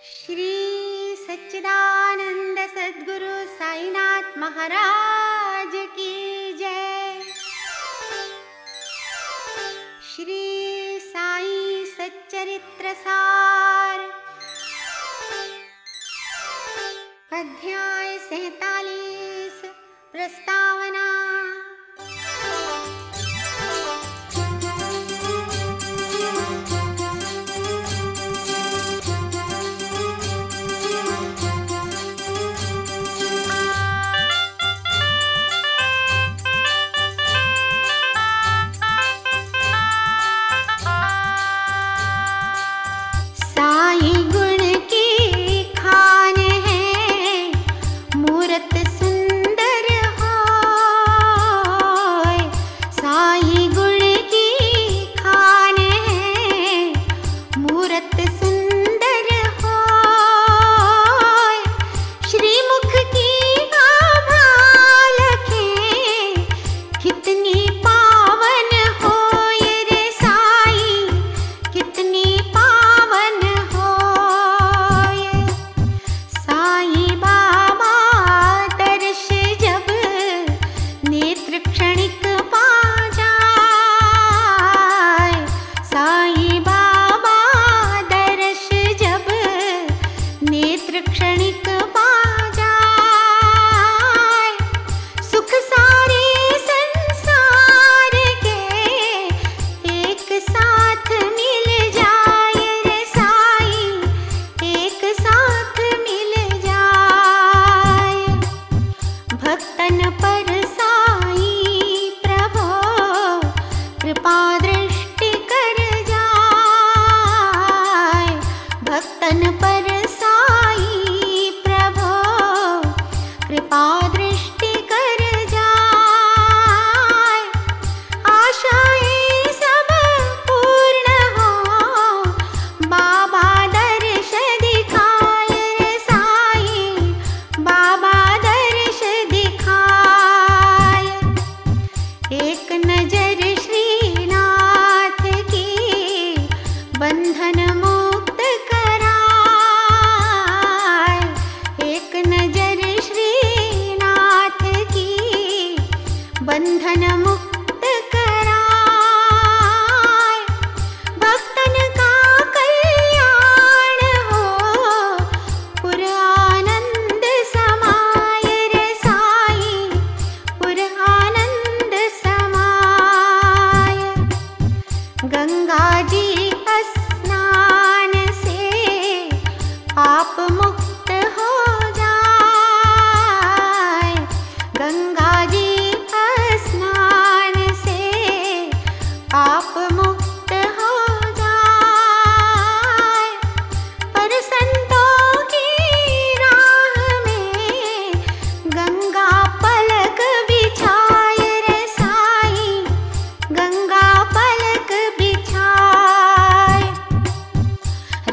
श्री सच्चिदानंद सद्गुरु साईनाथ महाराज की जय। श्री साई सच्चरित्र सार अध्याय 47 प्रस्तावना।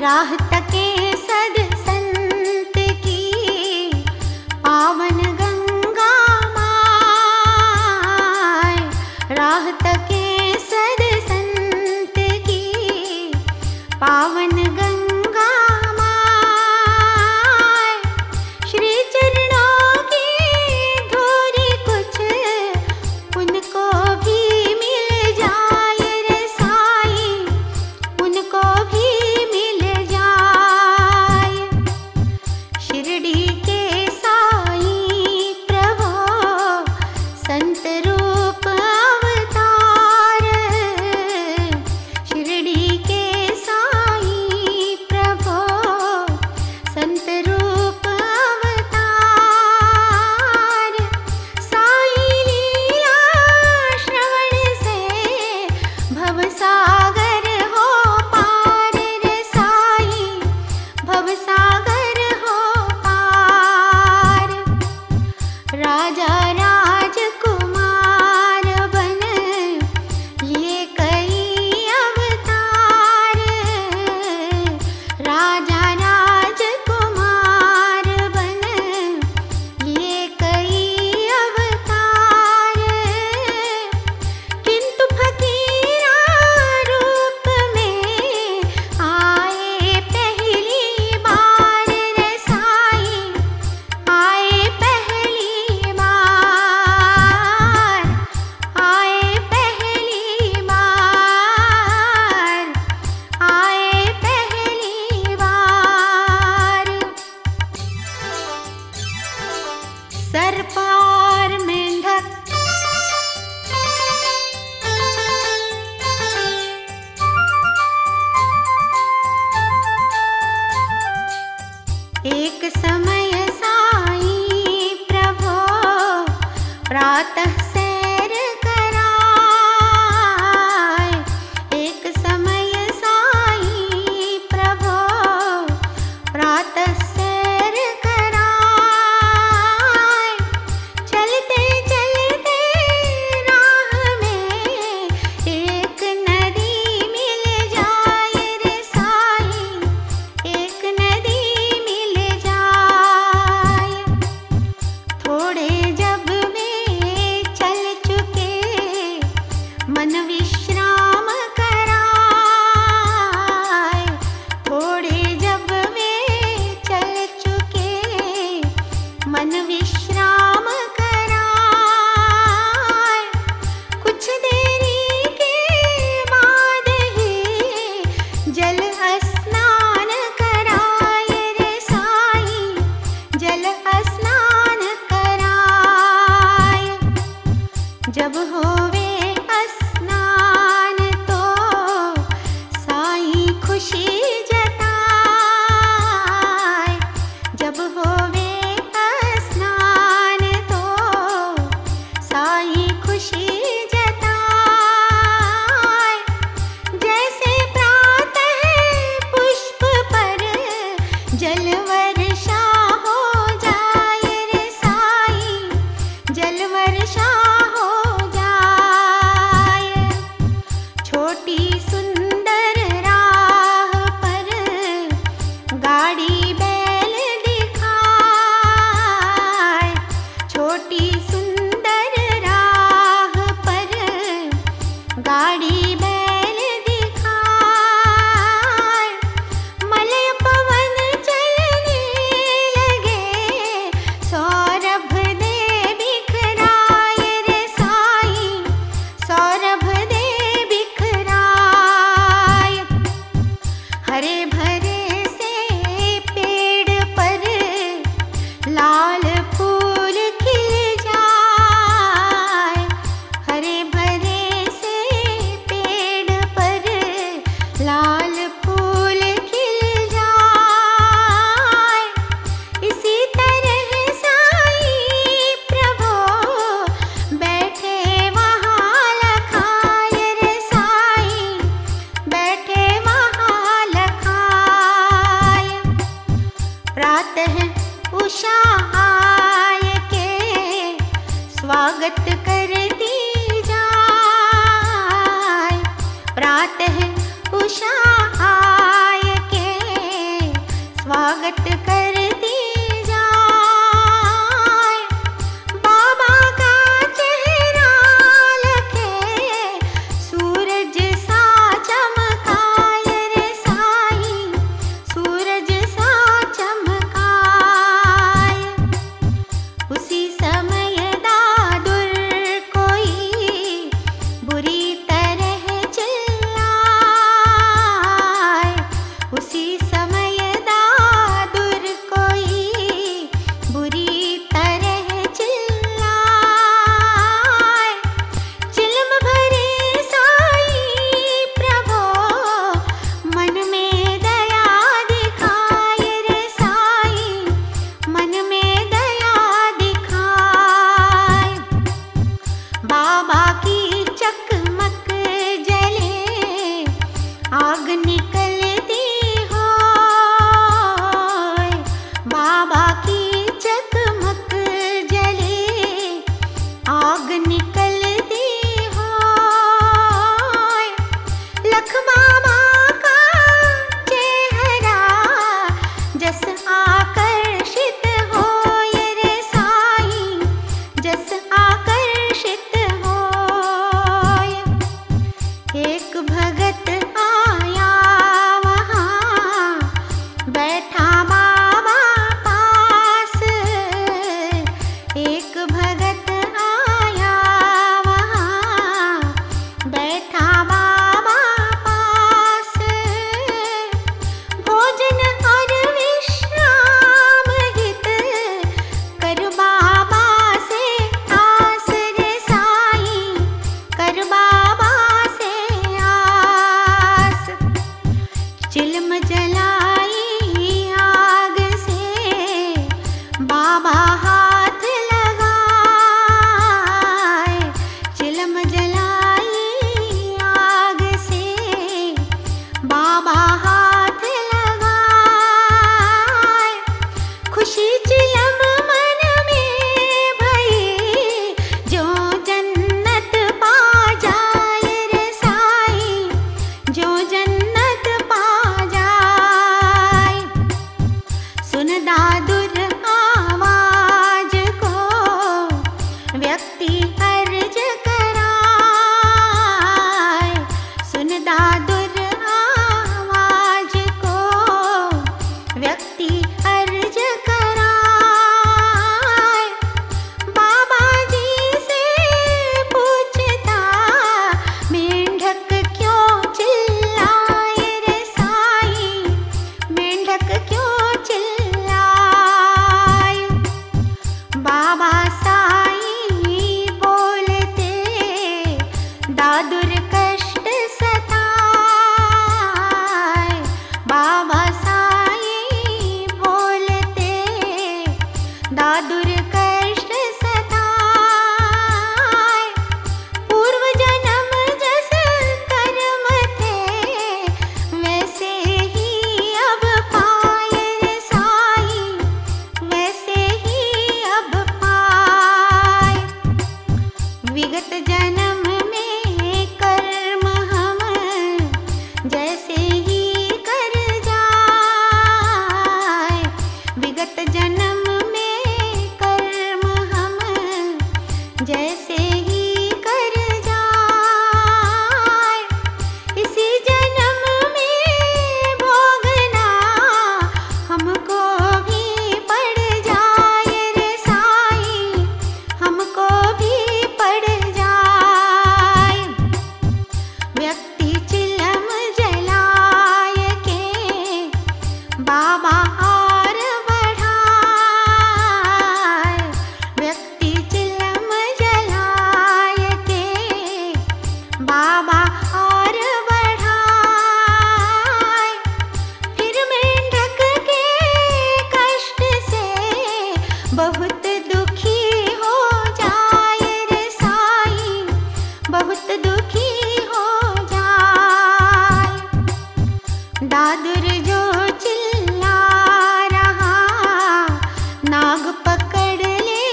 राह तके सद संत की पावन गंगा माय। राह तके सद संत की पावन गंगा माय। श्री चरणों की धूरी कुछ उनको भी मिल जाए रे साईं, उनको भी मिल जाए। समय साईं प्रभो प्रातः सैर कराए। एक समय साईं प्रभो प्रातः सैर कराए। चलते चलते राह में एक नदी मिल जाए रे साईं, एक नदी मिल जाए। थोड़े जब वे चल चुके मन विश्राम कराए। थोड़े जब वे चल चुके मन विश्राम कराए। कुछ देरी के बाद ही जल स्नान कराए रे साईं, जल स्नान कराए। जब होवे स्नान तो साईं खुशी जताए। जब होवे स्नान तो साईं खुशी जताए। जैसे प्रातः पुष्प पर जल वर्षा हो जाए रे साईं, जल वर्षा हो जाए। छोटी सुंदर राह पर गाड़ी बैल दिखाए। छोटी सुंदर राह पर गाड़ी बैल दिखाए। मलय पवन चलने लगे, सौरभ दे बिखराए रे साईं, सौरभ दे बिखराए। हरे भरे से पेड़ पर लाल फूल खिल जाए। हरे भरे से पेड़ पर लाल फूल खिल जाए। इसी तरह साईं प्रभो बैठे वहाँ लखाए रे साईं, बैठे वहाँ लखाए। प्रातः उषा आय के स्वागत करती जाए। प्रातः उषा आय के स्वागत करती जाए। बाबा का चेहरा लखे सूरज सा चमकाए रे साईं, सूरज सा चमकाए। उसी समय दादुर बाबा और बढ़ाए, व्यक्ति चिलम जलाए के बाबा और बढ़ाए। फिर मेंढक के कष्ट से बहुत दुखी हो जाए रे साईं, बहुत दुखी हो जाए। दादुर जो चिल्ला रहा, नाग पकड़ ले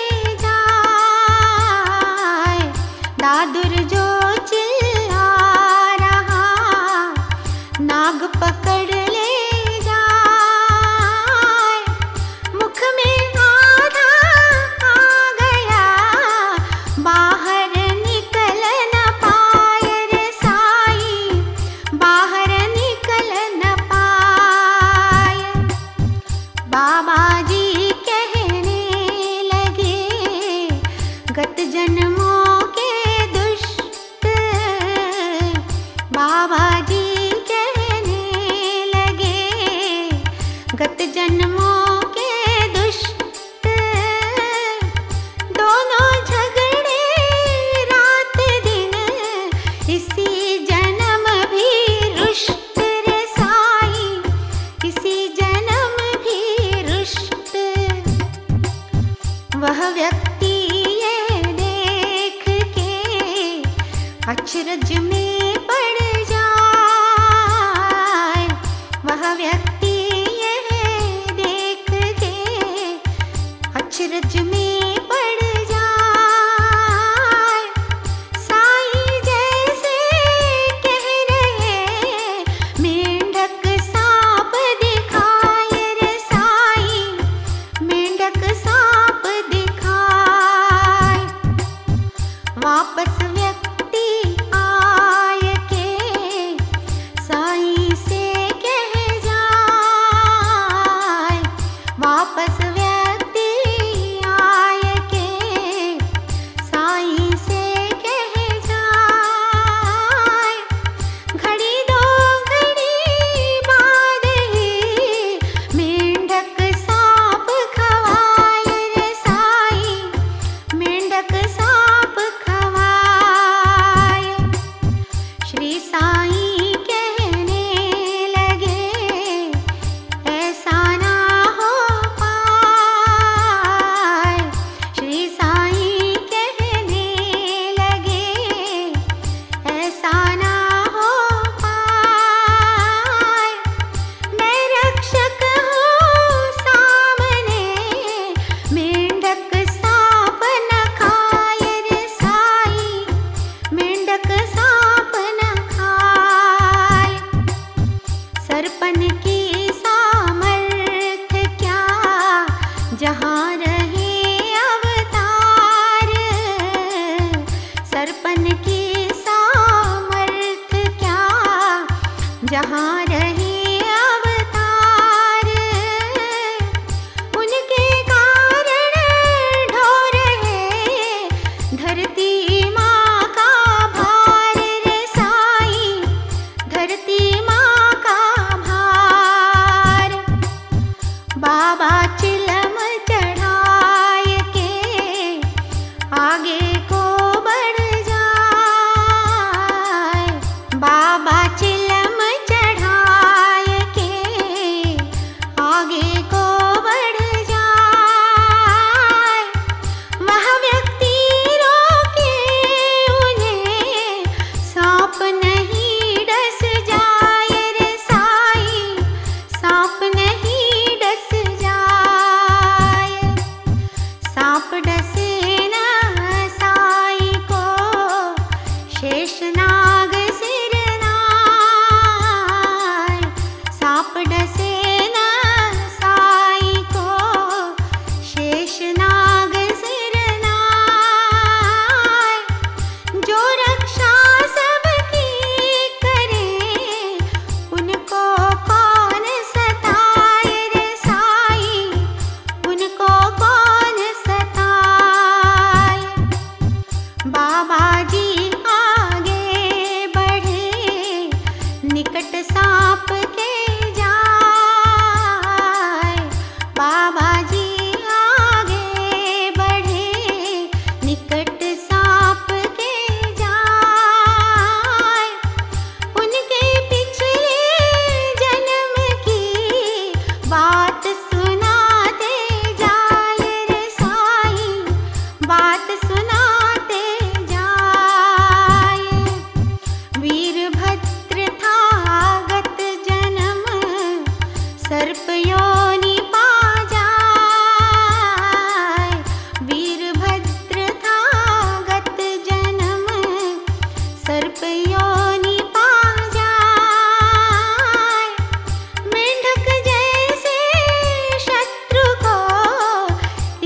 जाए। दादुर जो चिल्ला रहा, नाग पकड़ ले जाए। मुख में आधा आ गया, बाहर निकल न पाए रे साईं, बाहर निकल न पाए। बाबा जी कहने लगे, गत जन्मों के दुष्ट। बाबा जी कहने लगे, गत जन्मों के दुष्ट। दोनों झगड़े रात दिन, इसी जन्म भी रुष्ट रे साईं, इसी जन्म भी रुष्ट। वह व्यक्ति ये देख के अचरज में पड़ जाए। वह व्यक्ति ये देख के अचरज में पड़ जाए। साईं जैसे कह रहे, मेंढक सांप दिखाए रे साईं, मेंढक सांप दिखाए। वापस व्यक्ति आए के साईं से कह जाए। वापस व्यक्ति आए सर्प योनि पा जाए, वीरभद्र था गत जन्म, सर्प योनि पा जाए। मेंढक जैसे शत्रु को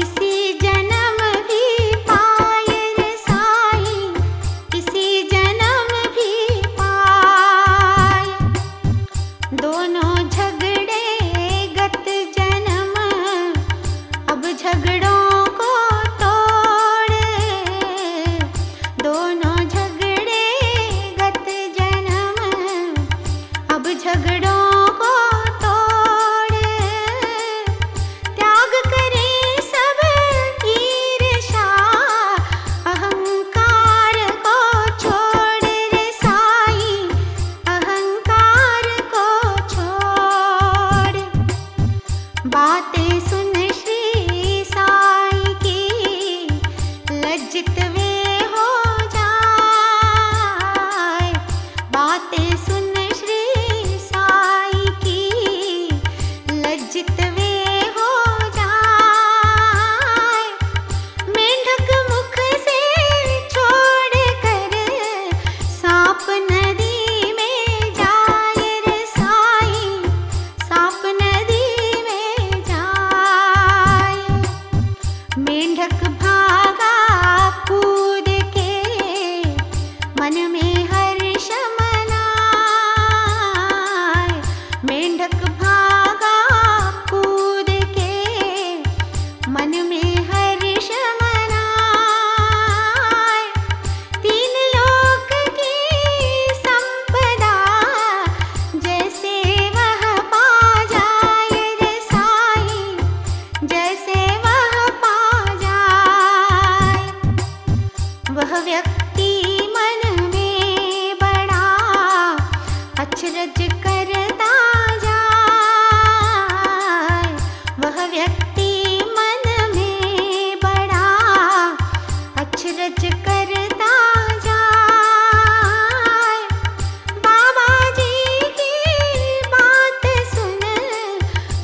इसी जन्म भी पाए रे साईं, इसी जन्म भी पाए। दोनों झगड़े गत जन्म, अब झगड़ों को तोड़। दोनों झगड़े गत जन्म, अब झगड़ों को तोड़। त्याग करें सब ईर्ष्या, अहंकार को छोड़ रे साईं, अहंकार को छोड़। बातें सुन श्री साईं की, लज्जित वे हो जाए। बातें सुन श्री साईं की, लज्जित वे हो जाए। मेंढक मुख से छोड़ कर सांप नदी में जाए रे साईं, सांप नदी में जाए। मेंढक भागा कूद के, मन में हर्ष मनाए। मेंढक भागा कूद के, मन में हर्ष मनाए। तीन लोक की संपदा जैसे वह पा जाए रे साईं, जैसे वह पा जाए। वह व्यक्ति मन में बड़ा अचरज करता जाए। वह व्यक्ति मन में बड़ा अचरज करता जाए। बाबा जी की बात सुन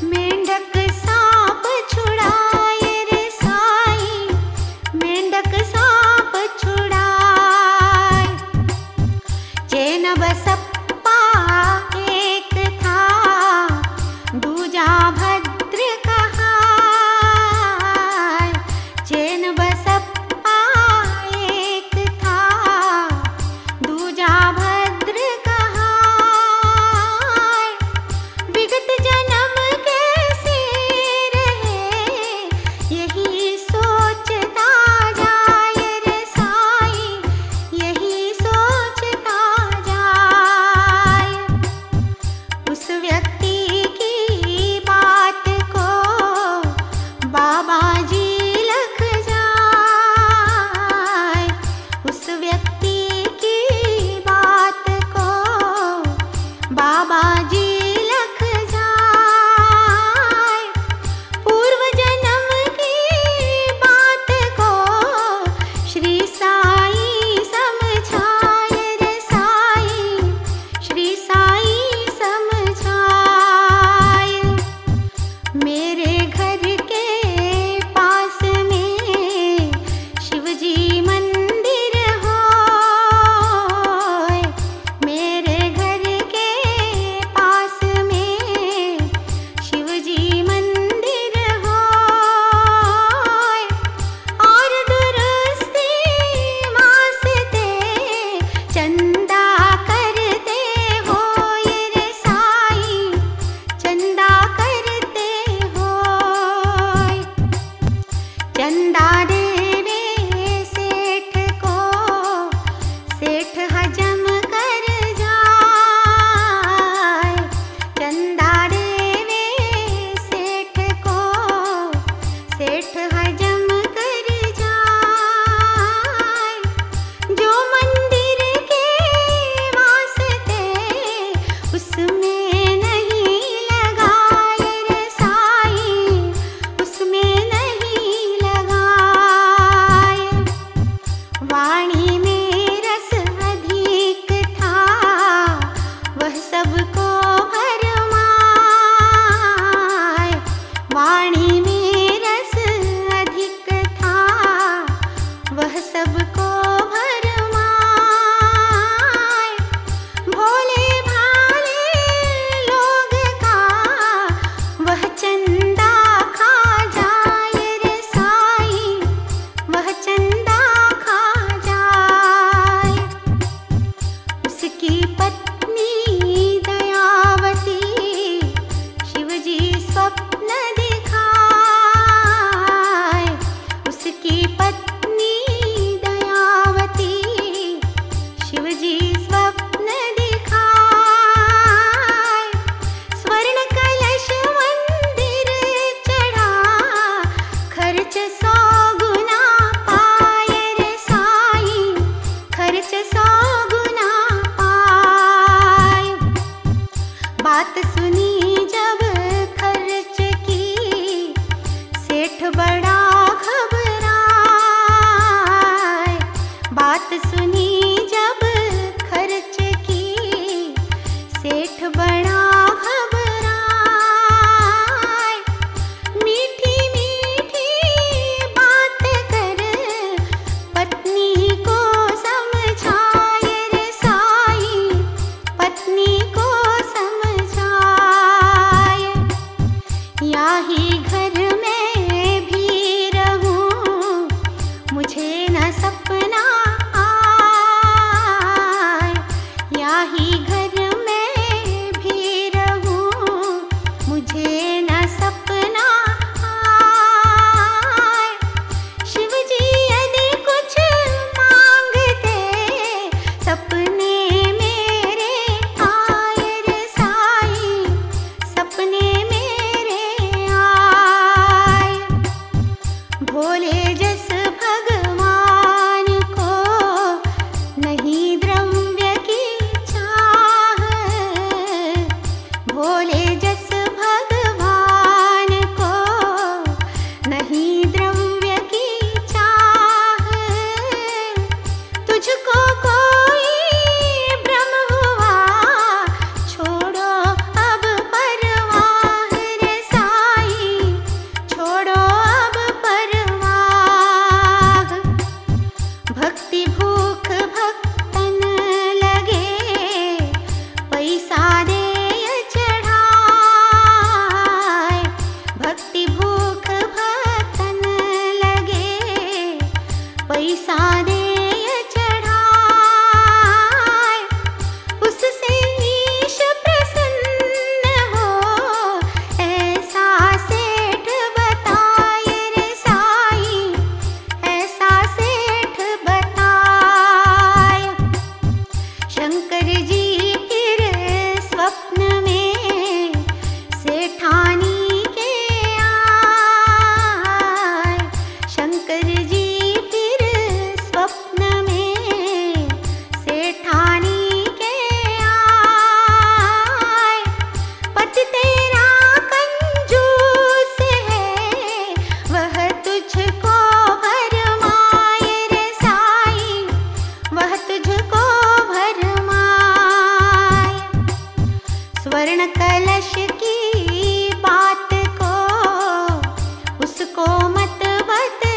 मेंढक सांप छुड़ाए रे साईं, मेंढक सांप छुड़ाए। चैन बसप्पा एक था, दूजा भद्र कहाए। चैन बसप्पा एक था, दूजा भद्र कहाए। विगत जन्म कैसे रहे, यही सोचता जाए रे साईं, यही सोचता जाए। उस व्यक्ति की बात ही घर में भी रहूं, मुझे न सपना आए। या ही घर में भी रहूं, मुझे न सपना आए। शिव जी यदि कुछ मांगते, सपने मेरे आए रे साईं, सपने मेरे आए। भोले जस भगवान को नहीं द्रव्य की चाह, भोले जस भगवान को नहीं द्रव्य की चाह। तुझको कोई भ्रम हुआ, छोड़ो अब परवाह रे साईं, छोड़ो अब परवाह। भक्ति भूख भक्तन लगे, पैसा दे चढ़ाए। भक्ति भूख भक्तन लगे, पैसा दे चढ़ाए। उससे ईश प्रसन्न हो, ऐसा सेठ बताए रे साईं, ऐसा सेठ बताए। शंकर जी फिर स्वप्न में सेठानी के आए। शंकर जी फिर स्वप्न में सेठानी के आए। पति तेरा कंजूस है, वह तुझको भरमाए रे साईं, वह तुझको भरमाए। स्वर्ण कलश की बात को उसको मत बतलाए।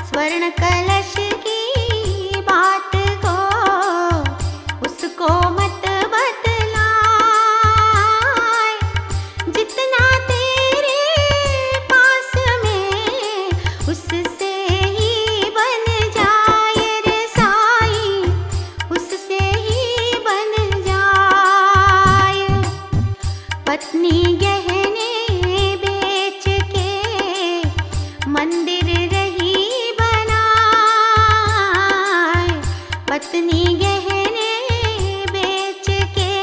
स्वर्ण कलश की बात को उसको मत बतलाए। जितना तेरे पास में, उससे ही बन जाए रे साईं, उससे ही बन जाए। पत्नी गहने बेच के मंदिर रही बनाए। पत्नी गहने बेच के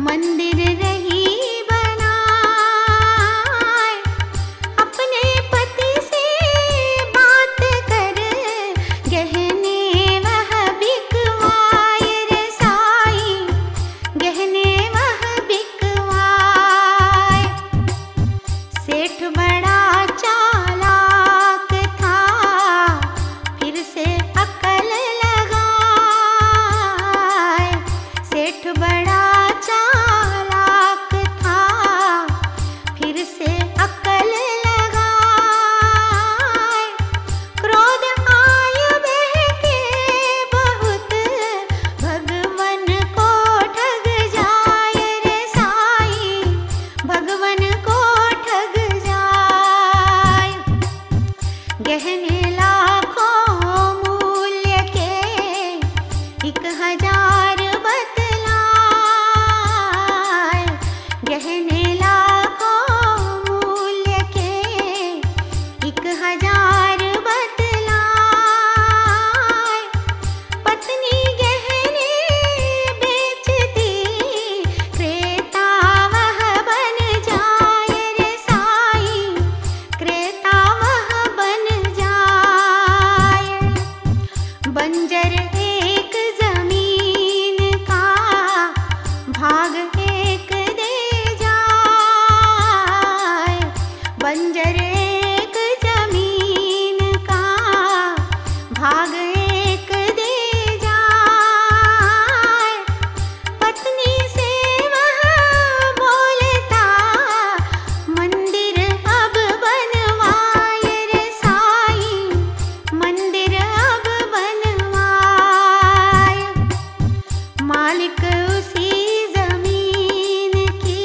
मंदिर रही बनाए। अपने पति से बात कर, गहने वह बिकवाए रे साईं, गहने वह बिकवाए। सेठ बड़ा चालाक था, फिर से अकल लगाए। सेठ बड़ा चालाक था, फिर से अकल लगाए। क्रोध आय बहके बहुत, भगवन को ठग जाए रे साईं, भगवन को ठग जाए। गहने लाखों मूल्य के 1000 बतलाए। गहने लाखों मूल्य के 1000 बतलाए। पत्नी गहने बेचती, क्रेता वह बन जाए रे साईं, क्रेता वह बन जाए। बंजर एक जमीन का भाग एक दे जाए। बंजर एक जमीन का भाग एक दे जाए। पत्नी से वह बोलता, मंदिर अब बनवाए रे साईं, मंदिर अब बनवाए। मालिक उसी जमीन की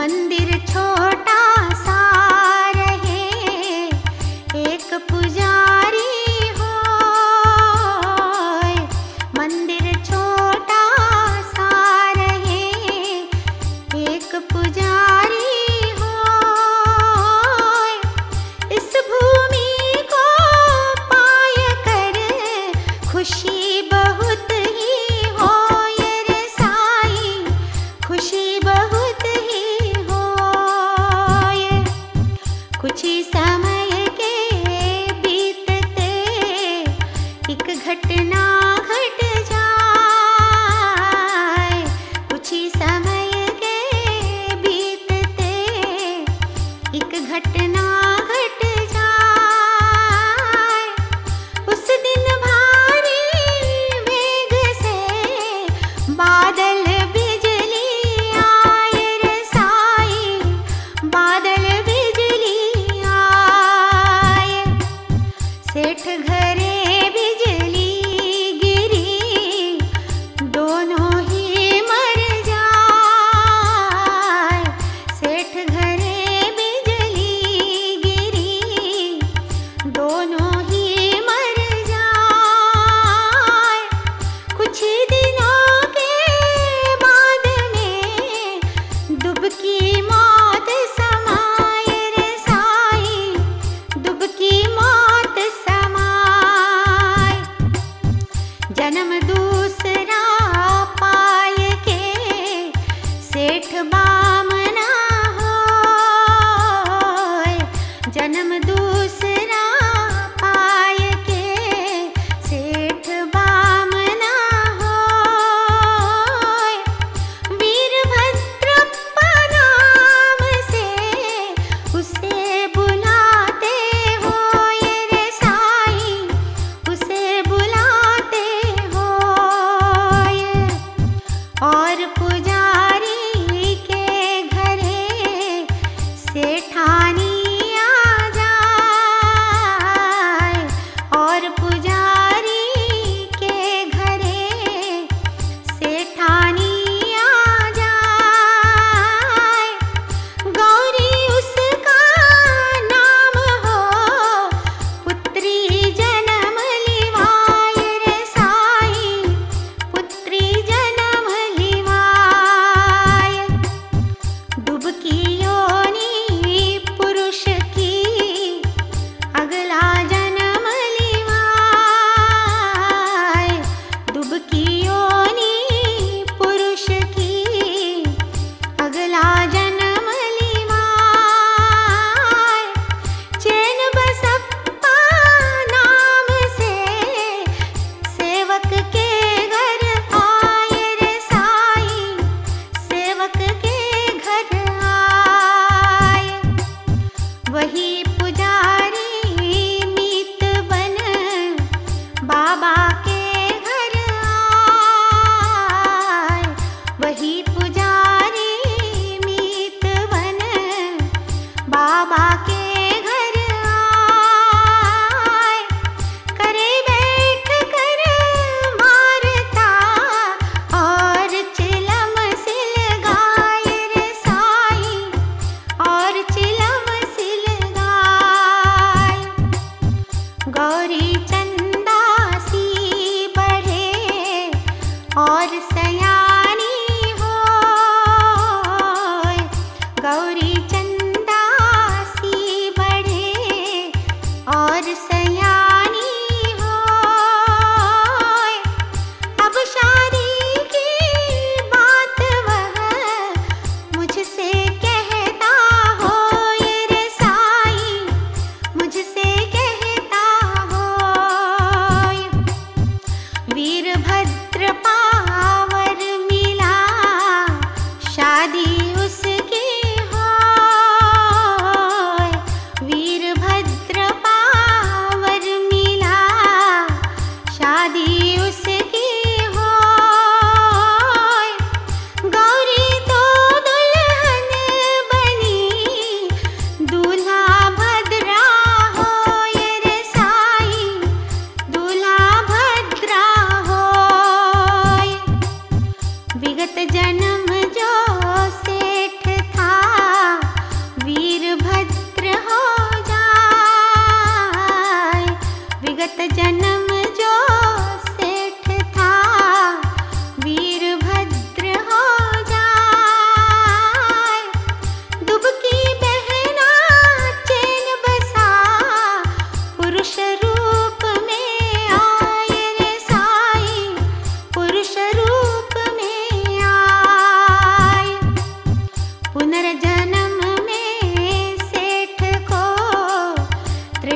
मंदिर छोटा सा रहे, एक पुजारी होय। मंदिर छोटा सा रहे, एक पुजारी होय। इस भूमि को पाय कर खुशी बहुत ही होय रे साईं, खुशी बहुत ही होय। कुछ ही समय के बीतते एक घटना घट जाए, कुछ ही समय के बीतते एक घटना घट जाए। उस दिन भारी वेग से बादल बिजली आए रे साईं, बादल बिजली आए। सेठ घरे बिजली गिरी, दोनों ही मर जाए। सेठ घरे बिजली गिरी, दोनों ही मर जाए। कुछ दिनों के बाद में दुबकी मौत समाए रे साईं, दुबकी मौत समाए। जन्म दूसरा पाय के सेठ बामना होय। जन्म दूसरा पाय के सेठ बामना होय। वीरभद्रप्पा नाम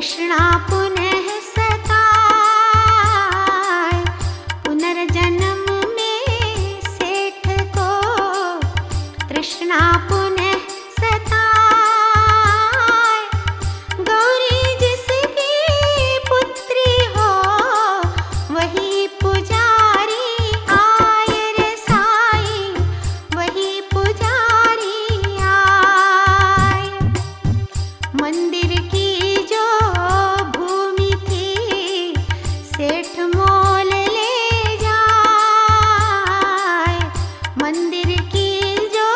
तृष्णा पुनः सताए, पुनर्जन्म में सेठ को तृष्णा पुनः सताए। गौरी जिसकी पुत्री हो वही पुजारी आए रे साई, वही पुजारी आए। मंदिर की जो भूमि थी सेठ मोल ले जाए, मंदिर की जो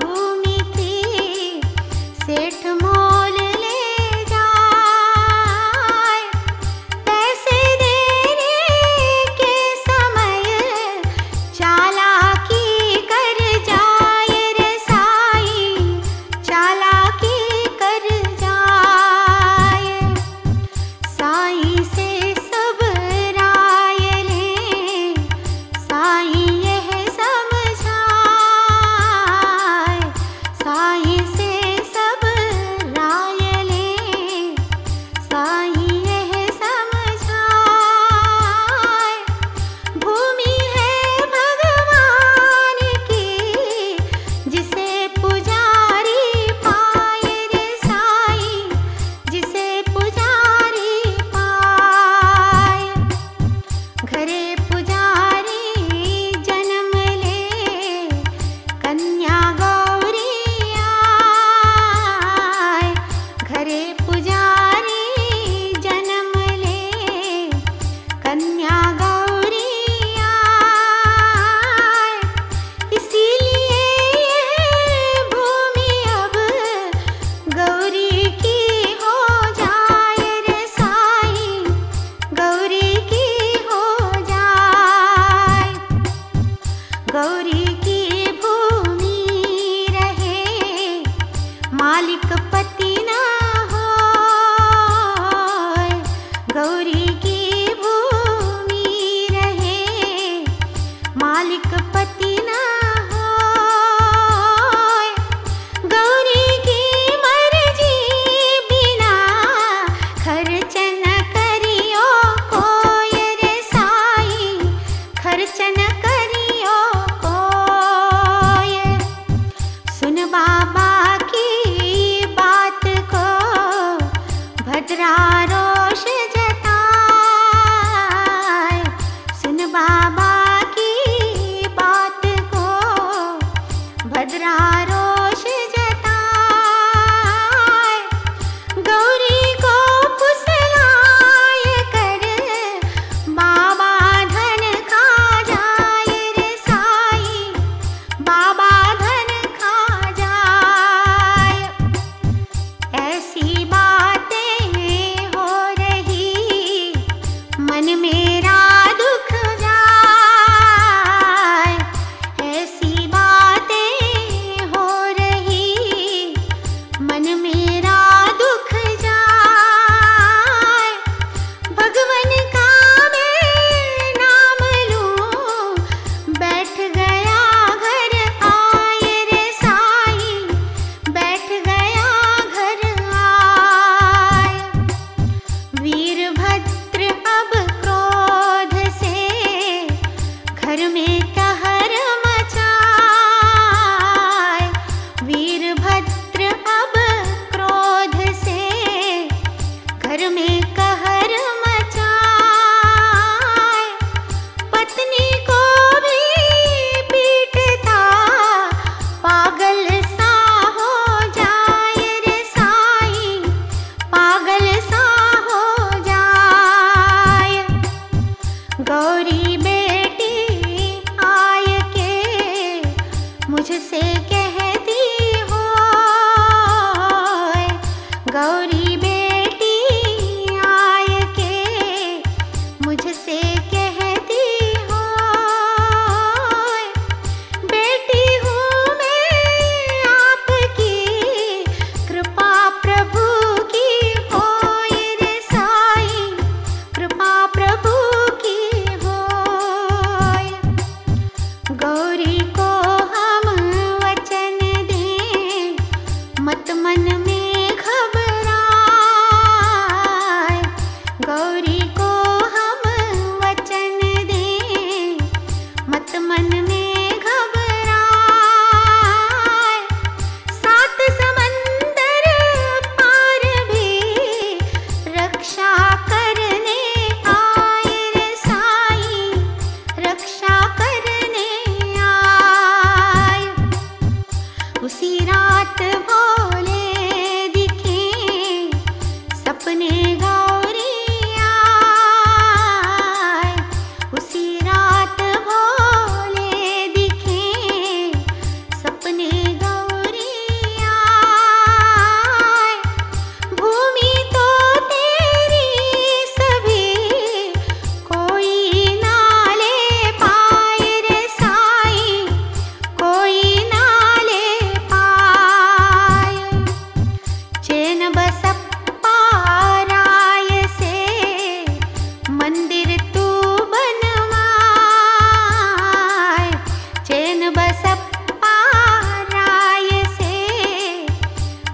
भूमि थी सेठ मोल ले जाए। पैसे देने के समय चालाकी कर जाए रे साई, चालाकी कर जाए। साई से सब राय ले, साई यह समझाए, साई से सब राय ले, साई यह समझाए। भूमि है भगवान की जिसे पुजारी पाए रे साई, जिसे पुजारी पाए। घरे पुजारी जन्म ले कन्या गौरी आए, घरे पुजारी जन्म ले कन्या गौरी आए। इसीलिए ये भूमि अब गौरी की हो जाए रे साई, गौरी की हो जाए। गौरी की भूमि रहे मालिक पति न होय, गौरी की भूमि रहे मालिक पति न होय। गौरी की मर्जी बिना खर्च न करियो कोय रे साई, खर्च न करियो कोय। सुन बाबा की बात को भद्रा रोष जताए, सुन बाबा की बात को भद्रा रोष जताए। गौरी को फुसलाए कर बाबा धन खा जाए रे साई, बाबा धन खा जाए। ऐसी बातें हो रही मन मेरा दुख जाए, ऐसी बातें हो रही मन मेरा दुख जाए। भगवन का मैं नाम लूं बैठ गया घर आए रे साई, बैठ गया घर आए। वीरभद्र अब क्रोध से घर में कहर मचाए, वीरभद्र अब क्रोध से घर में कहर मचाए। पत्नी को भी पीटता पागल सा हो जाए रे साई, पागल सा हो जाए। गौरी बेटी आय के मुझसे कहती हो, गौरी बेटी रात भोले दिखे सपने गौरी आए, उसी रात भोले दिखे सपने गौरी आए। भूमि तो तेरी सभी कोई ना ले पाए रे साईं, कोई ना ले पाए। चैन बसप्पा राय से मंदिर तू बनवाए, चैन बसप्पा राय से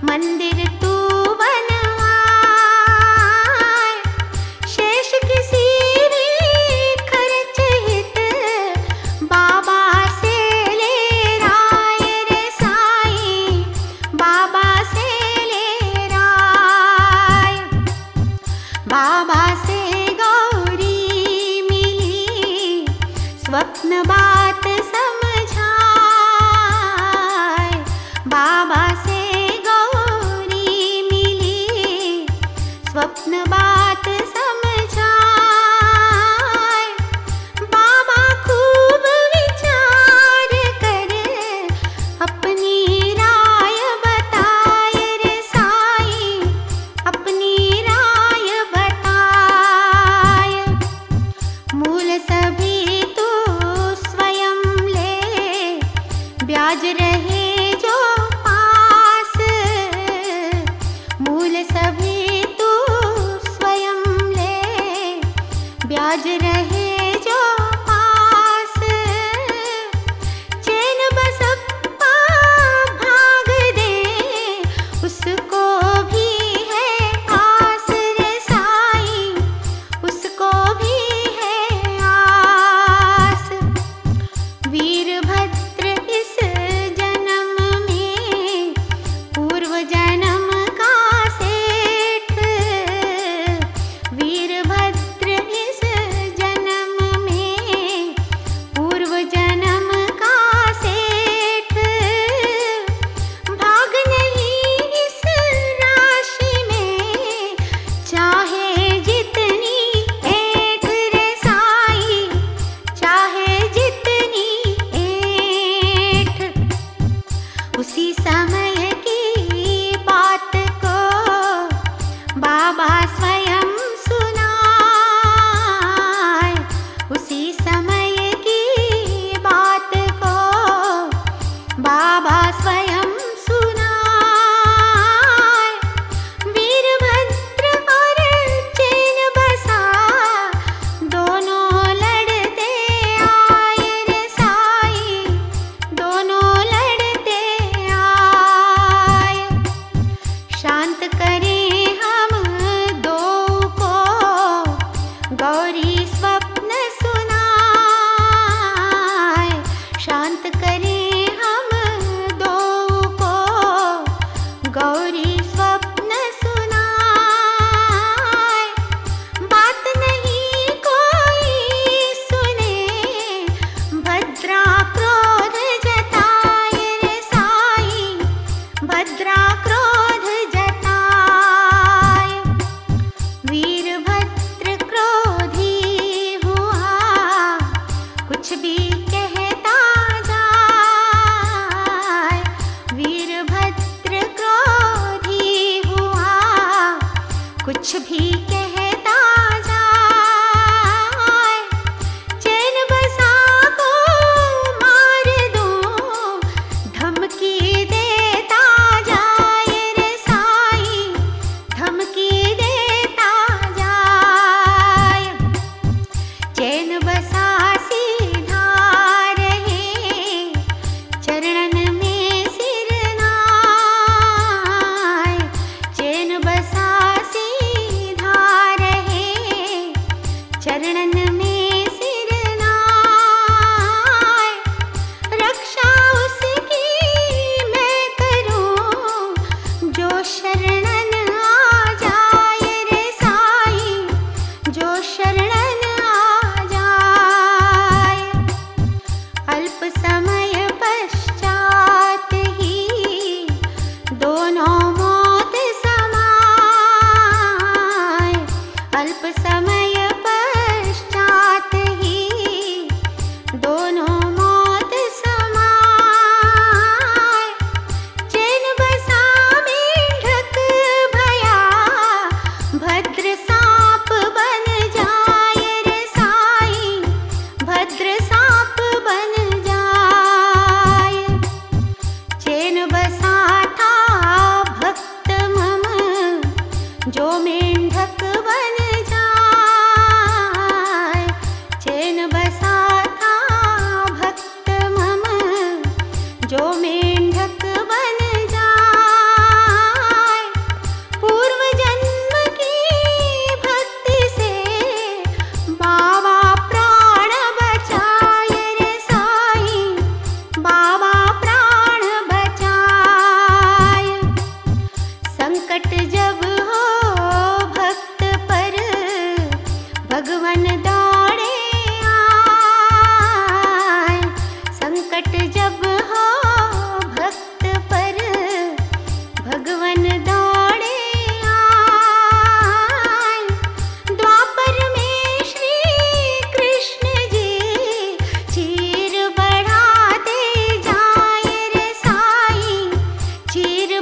मंदिर तू बनवाए। शेष किसी भी खर्च हित बाबा से ले राय रे साईं, बाबा से ले राय। बाबा से गौरी मिली स्वप्न बात समझाए, बाबा से गौरी मिली स्वप्न बात समझाए। बाबा खूब विचार कर अपनी राय बताए रे साईं, अपनी राय बताए। मूल सभी तू स्वयं ले, ब्याज रहे जो पास, मूल सभी तू स्वयं ले, ब्याज रहे जो पास। चैन बसप्पा भाग दे उसको भी है आस रे साईं, उसको भी है आस। वीरभद्र इस जन्म में पूर्व जन्म का सेठ, वीरभद्र इस जन्म में पूर्व जन्म का सेठ। भाग नहीं इस राशि में चाहे जितनी ऐठ रे साईं, चाहे जितनी ऐठ। उसी समय की बात को बाबा स्वयं सुनाए, उसी समय की बात को बाबा स्वयं सुनाए। वीरभद्र और चैन बसा दोनों लड़ते आए रे साईं, दोनों लड़ते आए। शांत करें हम दो को गौरी स्वप्न सुनाए, शांत करें हम दो को गौरी स्वप्न सुनाए। बात नहीं कोई सुने भद्रा क्रोध जताए रे साईं, भद्रा क्रोध जताए। वीरभद्र क्रोधी हुआ कुछ भी कहता जाए, वीरभद्र क्रोधी हुआ कुछ भी कहता जाए। चैन बसा को मार दूं धमकी देता जाए रे साईं, धमकी देता जाए। चैन बसा सीधा रहे चरणन में सिर नाए, चैन बसा सीधा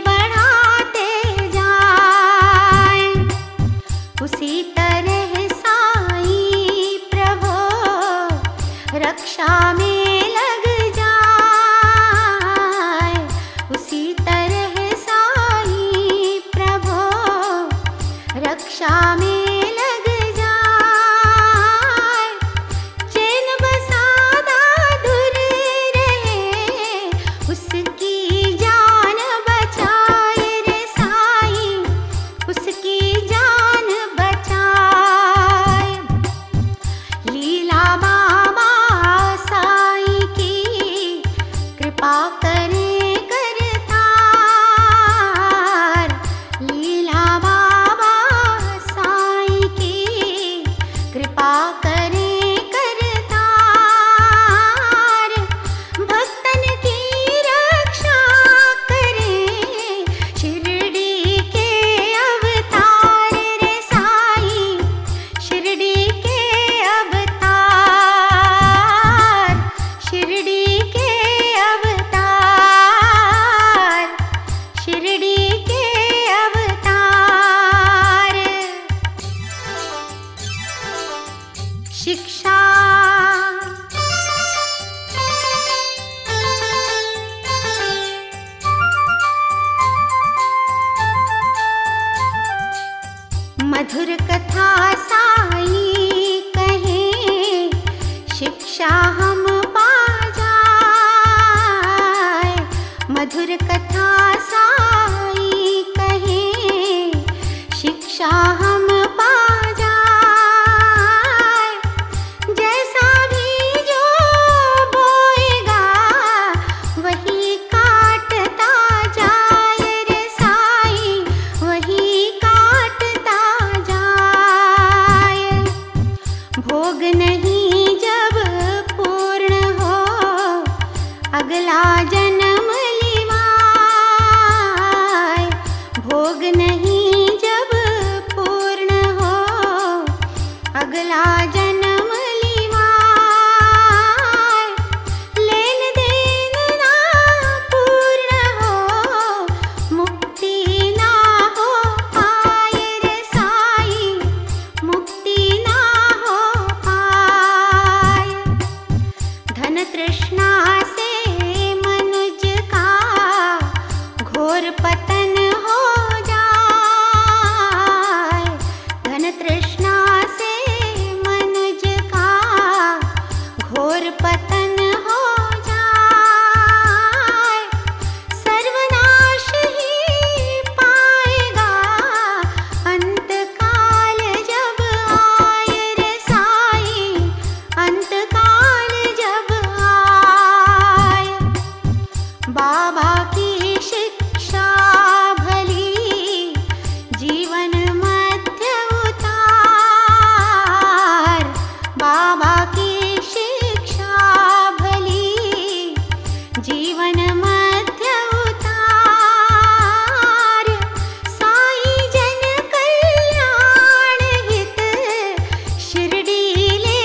बढ़ाते जाए। उसी तरह साईं प्रभो रक्षा में लग जाए। उसी तरह साईं प्रभो रक्षा में लग जाए। चैन बसादा दूर रहे उसकी जान बचाए रे साईं, उसकी जान बचाए। लीला बाबा साईं की कृपा करें करतार। लीला बाबा साईं की कृपा करें करतार। भक्तन की रक्षा करें शिरडी के अवतार रे साईं, शिरडी के अवतार, शिरडी के अवतार, शिरडी के अवतार। शिक्षा मधुर कथा साईं कहें शिक्षा हम पा जाए। मधुर कथा साईं कहें शिक्षा हम पा जाए। जैसा भी जो बोएगा वही काटता जाए रे साईं, वही काटता जाए। भोग नहीं जब पूर्ण हो अगला जन्म लिवाए। भोग नहीं जब पूर्ण हो अगला जन्म लिवाए। लेन देन ना पूर्ण हो मुक्ति ना हो पाए रे साईं, मुक्ति ना हो पाए। धन तृष्णा से मनुज का घोर पतन हो जाए। धन तृष्णा से मनुज का घोर पतन हो जाए। सर्वनाश ही पाएगा अंतकाल जब आए रे साईं, अंतकाल जब आए। बाबा की शिक्षा भली जीवन मध्य उतार। बाबा की शिक्षा भली जीवन मध्य उतार। साईं जन कल्याण हित शिरडी ले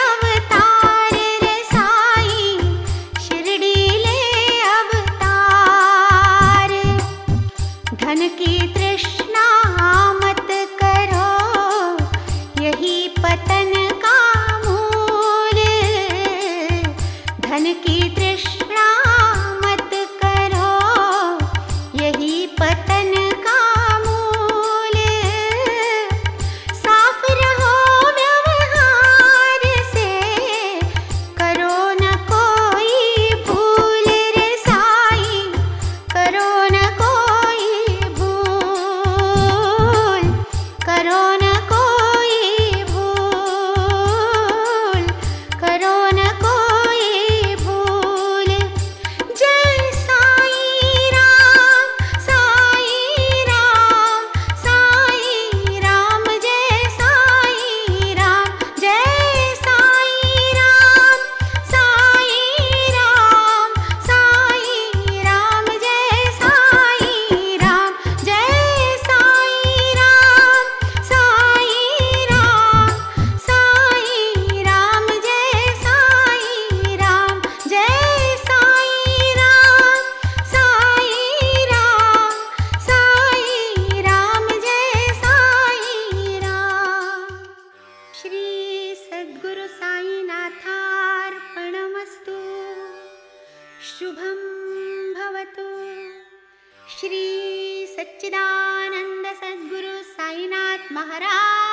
अवतार रे साईं, शिरडी ले अवतार। धन की तृष्णा मत करो यही पतन का मूल। धन की तृष्णा मत करो यही पतन का मूल। साफ रहो व्यवहार से करो न कोई भूल रे साईं, करो न कोई भूल। सच्चिदानंद सद्गुरु साईनाथ महाराज